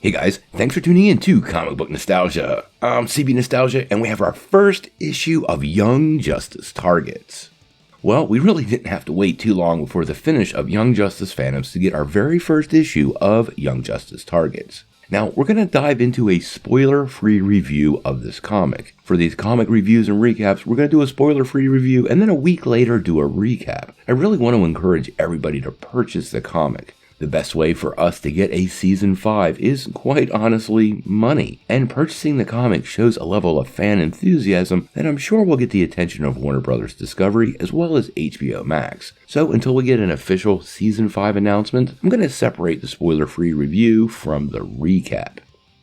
Hey guys, thanks for tuning in to Comic Book Nostalgia. I'm CB Nostalgia, and we have our first issue of Young Justice Targets. Well, we really didn't have to wait too long before the finish of Young Justice Phantoms to get our very first issue of Young Justice Targets. Now, we're going to dive into a spoiler-free review of this comic. For these comic reviews and recaps, we're going to do a spoiler-free review and then a week later do a recap. I really want to encourage everybody to purchase the comic. The best way for us to get a Season 5 is, quite honestly, money. And purchasing the comic shows a level of fan enthusiasm that I'm sure will get the attention of Warner Bros. Discovery as well as HBO Max. So until we get an official Season 5 announcement, I'm going to separate the spoiler-free review from the recap.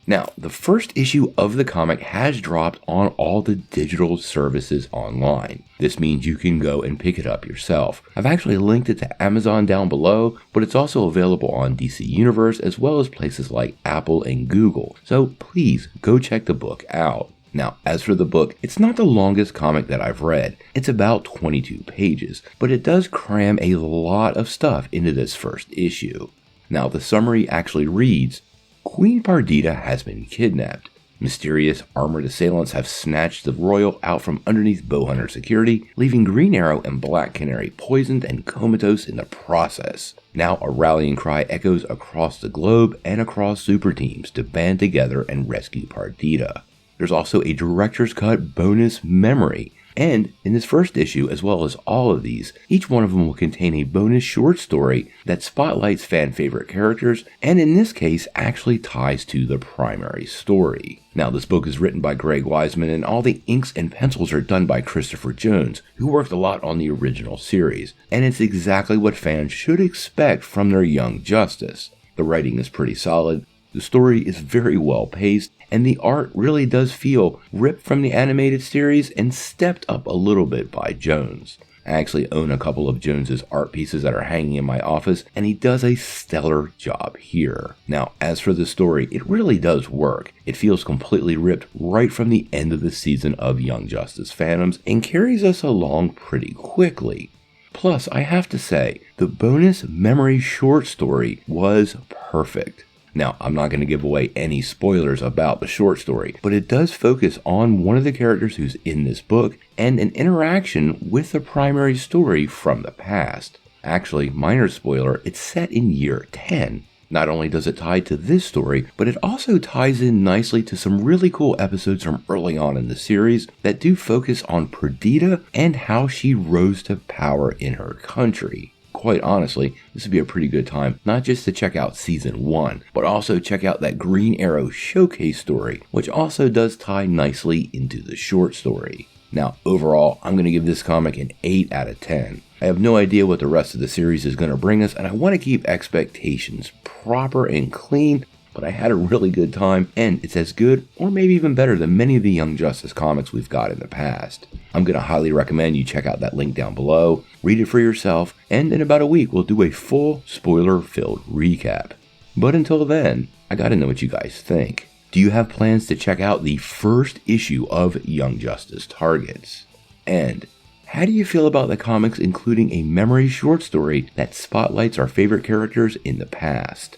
Now, the first issue of the comic has dropped on all the digital services online. This means you can go and pick it up yourself. I've actually linked it to Amazon down below, but it's also available on DC Universe as well as places like Apple and Google. So please go check the book out. Now, as for the book, it's not the longest comic that I've read. It's about 22 pages, but it does cram a lot of stuff into this first issue. Now, the summary actually reads, Queen Perdita has been kidnapped. Mysterious armored assailants have snatched the royal out from underneath Bowhunter security, leaving Green Arrow and Black Canary poisoned and comatose in the process. Now a rallying cry echoes across the globe and across super teams to band together and rescue Perdita. There's also a director's cut bonus memory. And in this first issue, as well as all of these, each one of them will contain a bonus short story that spotlights fan favorite characters, and in this case actually ties to the primary story. Now, this book is written by Greg Weisman, and all the inks and pencils are done by Christopher Jones, who worked a lot on the original series. And it's exactly what fans should expect from their Young Justice. The writing is pretty solid. The story is very well paced, and the art really does feel ripped from the animated series and stepped up a little bit by Jones. I actually own a couple of Jones's art pieces that are hanging in my office, and he does a stellar job here. Now, as for the story, it really does work. It feels completely ripped right from the end of the season of Young Justice Phantoms and carries us along pretty quickly. Plus, I have to say, the bonus memory short story was perfect. Now, I'm not going to give away any spoilers about the short story, but it does focus on one of the characters who's in this book and an interaction with the primary story from the past. Actually, minor spoiler, it's set in year 10. Not only does it tie to this story, but it also ties in nicely to some really cool episodes from early on in the series that do focus on Perdita and how she rose to power in her country. Quite honestly, this would be a pretty good time, not just to check out Season 1, but also check out that Green Arrow showcase story, which also does tie nicely into the short story. Now, overall, I'm going to give this comic an 8 out of 10. I have no idea what the rest of the series is going to bring us, and I want to keep expectations proper and clean, but I had a really good time, and it's as good, or maybe even better, than many of the Young Justice comics we've got in the past. I'm going to highly recommend you check out that link down below, read it for yourself, and in about a week we'll do a full spoiler-filled recap. But until then, I gotta know what you guys think. Do you have plans to check out the first issue of Young Justice Targets? And how do you feel about the comics including a memory short story that spotlights our favorite characters in the past?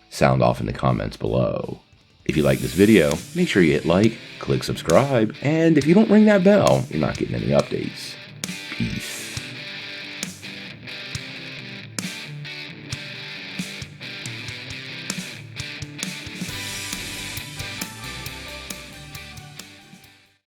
Sound off in the comments below. If you like this video, make sure you hit like, click subscribe, and if you don't ring that bell, you're not getting any updates. Peace.